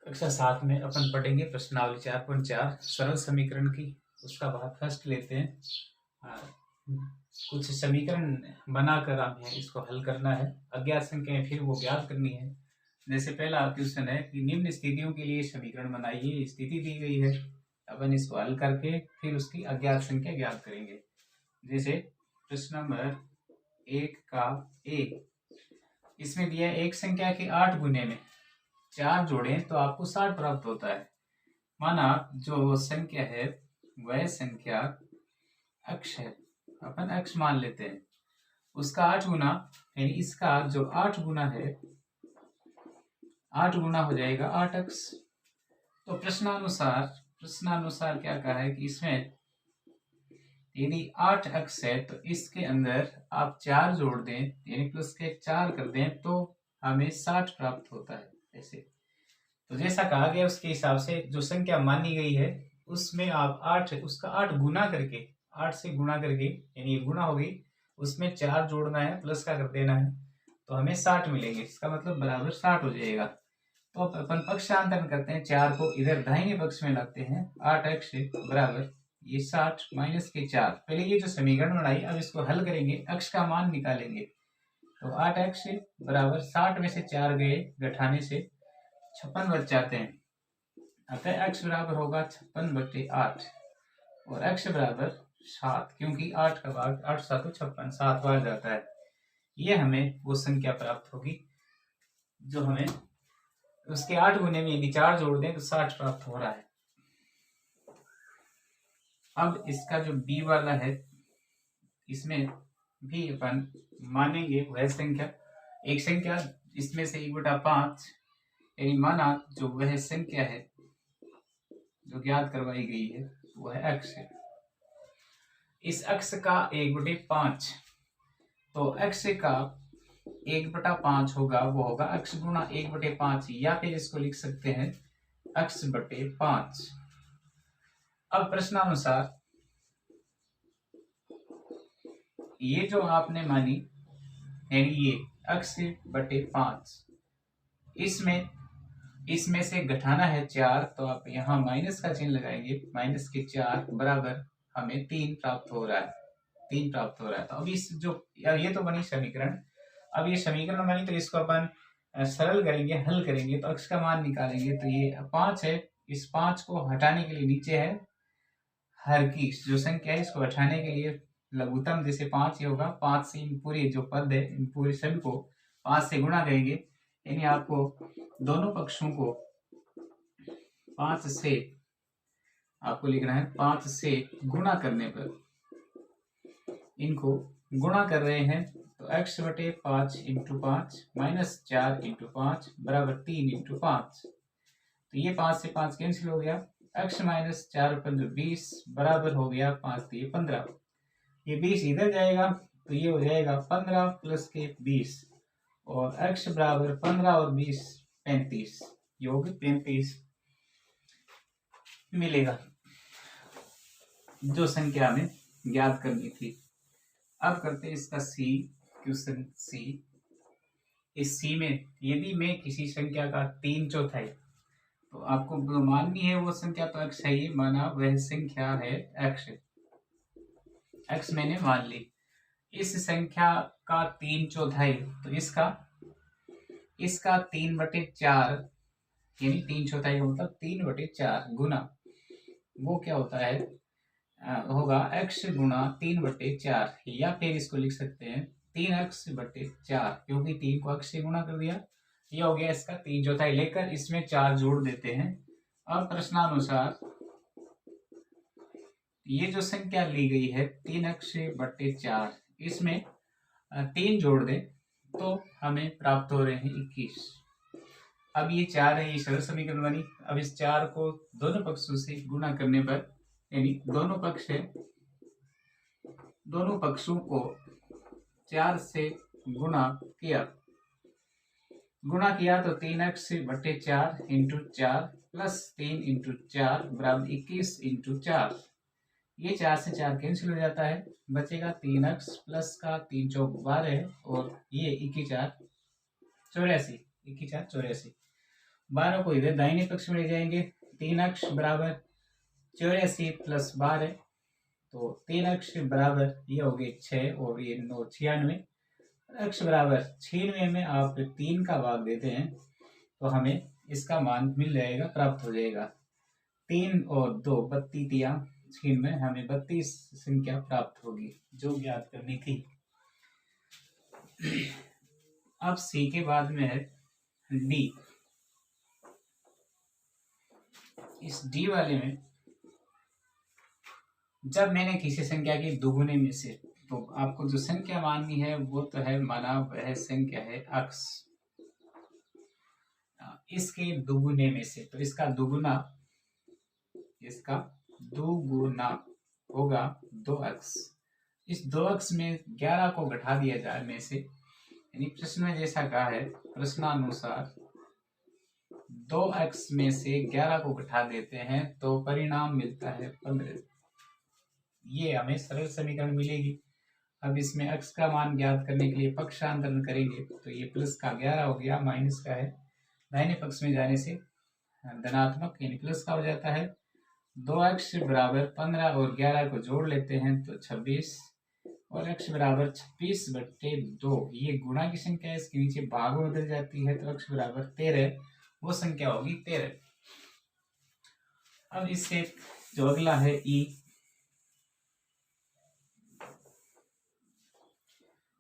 कक्षा 7 में अपन पढ़ेंगे प्रश्नावली 4.4 सरल समीकरण की। उसका भाग फर्स्ट लेते हैं। कुछ समीकरण बनाकर हमें इसको हल करना है। अज्ञात संख्याएं फिर वो ज्ञात करनी है। जैसे पहला क्वेश्चन है कि निम्न स्थितियों के लिए समीकरण बनाइए। स्थिति दी गई है, अपन इसको हल करके फिर उसकी अज्ञात संख्या ज्ञात करेंगे। जैसे प्रश्न नंबर 1 का 1, इसमें दिया एक संख्या के 8 गुने में 4 जोड़ें तो आपको 60 प्राप्त होता है। माना जो संख्या है वह संख्या अक्ष है, अपन अक्ष मान लेते हैं। उसका 8 गुना यानी इसका जो 8 गुना है 8 गुना हो जाएगा 8 अक्ष। तो प्रश्नानुसार क्या कहा है कि इसमें यदि 8 अक्ष है तो इसके अंदर आप 4 जोड़ दें यानी प्लस के 4 कर दें तो हमें 60 प्राप्त होता है। ऐसे तो जैसा कहा गया उसके हिसाब से जो संख्या मानी गई है उसमें आप 8 उसका 8 गुना करके 8 से गुना करके यानी गुना हो गई, उसमें 4 जोड़ना है प्लस का कर देना है तो हमें 60 मिलेंगे। इसका मतलब बराबर 60 हो जाएगा। तो अब अपन पक्षांतरण करते हैं, 4 को इधर दाहिने पक्ष में लाते हैं। 8 अक्ष बराबर ये 60 माइनस के 4। पहले ये जो समीकरण बनाई अब इसको हल करेंगे, अक्ष का मान निकालेंगे। तो 8 अक्ष बराबर 60 में से 4 गए घटाने से 56 बच जाते हैं। अतः x बराबर होगा 56/8 और x बराबर 7, क्योंकि 8 का भाग 8 7 56 7 बार जाता है। ये हमें वो संख्या प्राप्त होगी जो हमें उसके 8 गुने में यदि 4 जोड़ दें तो 60 प्राप्त हो रहा है। अब इसका जो b वाला है इसमें भी अपन मानेंगे वह संख्या एक संख्या इसमें से 1/5 यानी माना जो वह संख्या है जो ज्ञात करवाई गई है वह अक्ष है। इस अक्ष का 1/5 तो अक्ष का 1/5 होगा, वो होगा अक्ष गुणा 1/5 या फिर इसको लिख सकते हैं अक्ष बटे 5। अब प्रश्नानुसार ये जो आपने मानी यानी ये अक्ष बटे 5, इसमें से घटाना है 4 तो आप यहाँ माइनस का चिन्ह लगाएंगे। माइनस के 4 बराबर हमें 3 प्राप्त हो रहा है। 3 प्राप्त हो रहा है। तो अब इस जो ये तो बनी समीकरण। अब ये समीकरण बनी तो इसको अपन सरल करेंगे, हल करेंगे तो अक्ष का मान निकालेंगे। तो ये 5 है, इस 5 को हटाने के लिए नीचे है हर की जो संख्या है इसको हटाने के लिए लघुत्तम जैसे 5 ही होगा। 5 से इन पूरे जो पद है इन पूरे सभी को 5 से गुणा करेंगे यानी आपको दोनों पक्षों को 5 से आपको लिखना है। 5 से गुणा करने पर इनको गुणा कर रहे हैं तो x बटे 5 इंटू 5 माइनस 4 इंटू 5 बराबर 3 इंटू 5। तो ये 5 से 5 कैंसिल हो गया। x माइनस 4 पंद्रह 20 बराबर हो गया 5 3 15। ये 20 इधर जाएगा तो ये हो जाएगा 15 प्लस के 20 और x बराबर 15 और 20 35, योग 35 मिलेगा जो संख्या हमें ज्ञात करनी थी। अब करते हैं इसका क्वेश्चन सी। इस सी में यदि मैं किसी संख्या का 3/4 तो आपको माननी है वो संख्या तो x है ही, माना वह संख्या है x मैंने मान ली। इस संख्या का 3/4 तो इसका 3/4 यानी 3/4 का मतलब 3/4 गुना वो क्या होता है होगा x गुणा 3/4 या फिर इसको लिख सकते हैं 3x/4 क्योंकि 3 को x से गुणा कर दिया। ये हो गया इसका 3/4 लेकर इसमें 4 जोड़ देते हैं। अब प्रश्नानुसार ये जो संख्या ली गई है 3x/4 इसमें 3 जोड़ दें तो हमें प्राप्त हो रहे हैं 21। अब ये 4 है, ये सरल समीकरण बनी। अब इस 4 को दोनों पक्षों से गुणा करने पर यानी दोनों पक्ष है, दोनों पक्षों को 4 से गुणा किया तो 3x/4 इंटू 4 प्लस 3 इंटू 4 बराबर 21 इंटू 4। ये 4 से 4 कैंसिल हो जाता है, बचेगा 3x प्लस का 3 चौक 12 और ये 21 4 84। 12 को इधर दाहिने पक्ष में ले जाएंगे, 3x बराबर 84 प्लस 12, तो 3x बराबर ये हो गए 6 और ये 9 96, x बराबर 96 में आप 3 का भाग देते हैं तो हमें इसका मान मिल जाएगा, प्राप्त हो जाएगा। 3 और 2 32 में हमें 32 संख्या प्राप्त होगी जो ज्ञात करनी थी। अब सी के बाद में है डी। इस डी वाले में जब मैंने किसी संख्या के दुगुने में से, तो आपको जो संख्या माननी है वो तो है, माना वह संख्या है x, इसके दुगुने में से, तो इसका दुगुना होगा 2x। इस 2x में 11 को घटा दिया जाए में से, यानी प्रश्न में जैसा कहा है प्रश्नानुसार 2x में से 11 को घटा देते हैं तो परिणाम मिलता है 15। ये हमें सरल समीकरण मिलेगी। अब इसमें x का मान ज्ञात करने के लिए पक्षांतरण करेंगे तो ये प्लस का 11 हो गया, माइनस का है, दाहिने पक्ष में जाने से धनात्मक यानी प्लस का हो जाता है। 2x बराबर 15 और 11 को जोड़ लेते हैं तो 26 और x बराबर 26/2, ये गुणा की संख्या है, इसके नीचे भाग में बदल जाती है तो x बराबर 13, वो संख्या होगी 13। अब इससे जो अगला है ई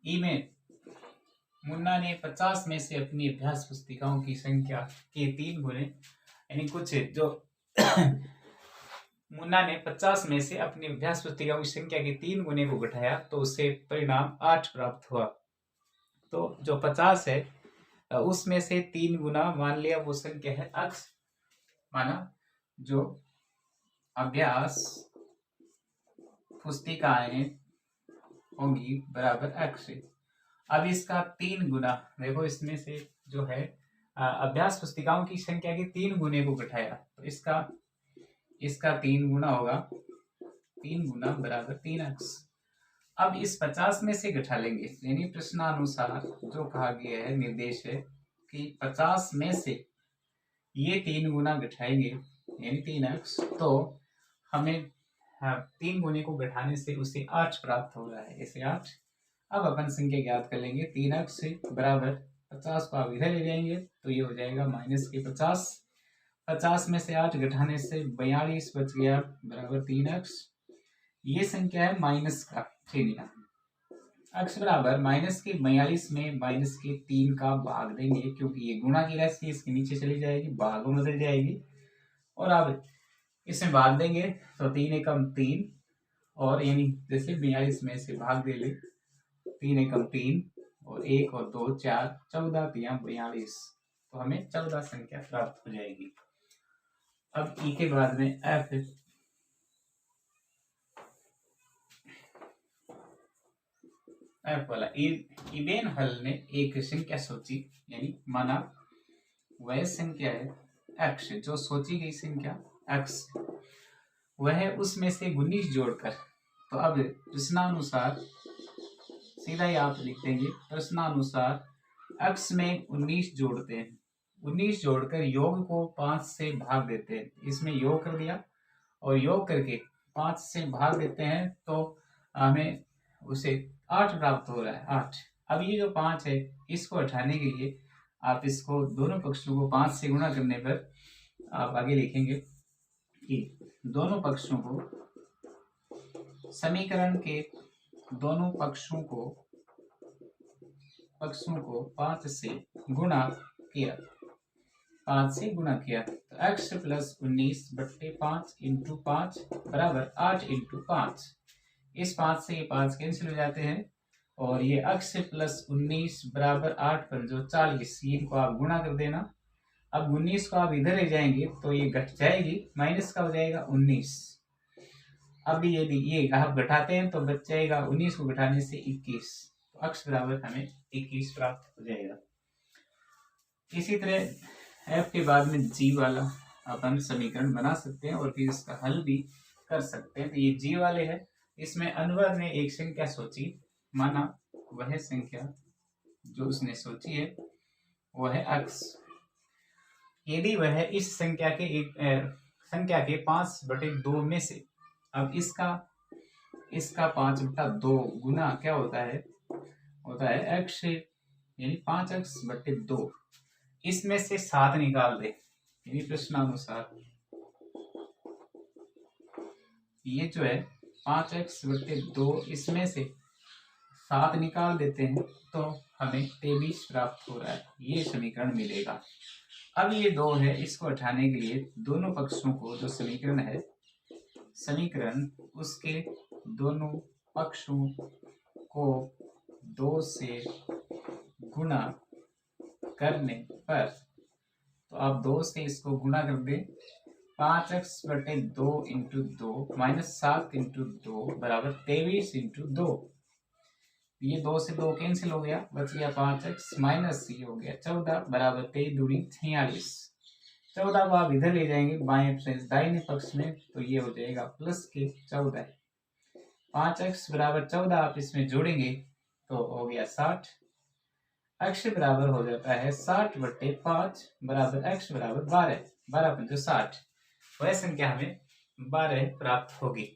में मुन्ना ने 50 में से अपनी अभ्यास पुस्तिकाओं की संख्या के 3 गुने, यानी कुछ जो मुन्ना ने 50 में से अपनी अभ्यास पुस्तिकाओं की संख्या के 3 गुने को घटाया तो उससे परिणाम 8 प्राप्त हुआ। तो जो 50 है उसमें से 3 गुना मान लिया वो संख्या है x, माना जो अभ्यास पुस्तिकाएं होंगी बराबर x। अब इसका 3 गुना, देखो इसमें से जो है अभ्यास पुस्तिकाओं की संख्या के 3 गुने को घटाया तो इसका 3 गुना होगा, 3 गुना बराबर 3x। अब इस 50 में से घटा लेंगे, यानी प्रश्नानुसार जो कहा गया है निर्देश है कि 50 में से ये 3 गुना घटाएंगे यानी 3x, तो हमें 3 गुने को घटाने से उसे 8 प्राप्त हो रहा है, ऐसे 8। अब अपन संख्या ज्ञात कर लेंगे, 3x बराबर 50 को आप इधर ले जाएंगे तो ये हो जाएगा माइनस के 50, 50 में से 8 घटाने से 42 बच गया बराबर 3x। ये संख्या है माइनस का चिन्ह, x बराबर माइनस के 42 में माइनस के 3 का भाग देंगे क्योंकि ये गुणा की राशि इसके नीचे चली जाएगी, भागों में बदल जाएगी, और अब इसमें भाग देंगे तो 3 एकम 3, और यानी जैसे 42 में से भाग दे ले 3 एकम 3 और 1 और 2 4, 14 3 42, तो हमें 14 संख्या प्राप्त हो जाएगी। अब ई के बाद में एफ वाला इबेन हल ने एक संख्या सोची, यानी माना वह संख्या है x, जो सोची गई संख्या x वह उसमें से 19 जोड़कर, तो अब प्रश्नानुसार सीधा ही आप लिख देंगे, प्रश्नानुसार x में 19 जोड़ते हैं, 19 जोड़कर योग को 5 से भाग देते हैं, इसमें योग कर दिया और योग करके 5 से भाग देते हैं तो हमें उसे 8 प्राप्त हो रहा है, 8। अब ये जो 5 है इसको हटाने के लिए आप इसको दोनों पक्षों को 5 से गुणा करने पर आप आगे लिखेंगे कि दोनों पक्षों को समीकरण के दोनों पक्षों को 5 से गुणा किया, 5 से गुणा किया तो x प्लस 19/5 इंटू 5 बराबर 8 इंटू 5। इस 5 से ये 5 कैंसिल हो जाते हैं और ये x प्लस 19 बराबर 8 पर जो 40, इनको आप गुणा कर देना। अब 19 को आप इधर ले जाएंगे तो ये घट जाएगी, माइनस का हो जाएगा 19। अब यदि ये आप घटाते हैं तो बच जाएगा 19 को घटाने से 21, तो x बराबर हमें 21 प्राप्त हो जाएगा। इसी तरह f के बाद में g वाला अपन समीकरण बना सकते हैं और फिर इसका हल भी कर सकते हैं। तो ये g वाले है, इसमें अनवर ने एक संख्या सोची, माना वह संख्या जो उसने सोची है वो है x। यदि वह इस संख्या के 5/2 में से, अब इसका 5/2 गुना क्या होता है x, यानी 5x/2, इसमें से 7 निकाल दे, यानी प्रश्नानुसार ये जो है 5x/2, इसमें से 7 निकाल देते हैं तो हमें 23 प्राप्त हो रहा है, ये समीकरण मिलेगा। अब ये 2 है, इसको हटाने के लिए दोनों पक्षों को, जो समीकरण है, समीकरण उसके दोनों पक्षों को 2 से गुणा करने पर, तो आप 2 से इसको गुणा कर दें, 5x/2 इंटू 2 माइनस 7 इंटू 2 बराबर 23 इंटू 2। ये 2 से 2 कैंसिल हो गया, बच गया 5x माइनस ये हो गया 14 बराबर 23 दूनी 46। 14 को आप इधर ले जाएंगे बाएं दाहिने पक्ष में, तो ये हो जाएगा प्लस के 14। 5x बराबर 14 आप इसमें जोड़ेंगे तो हो गया 60। x बराबर हो जाता है 60/5 बराबर x बराबर 12। 12×5 60, वह संख्या हमें 12 प्राप्त होगी।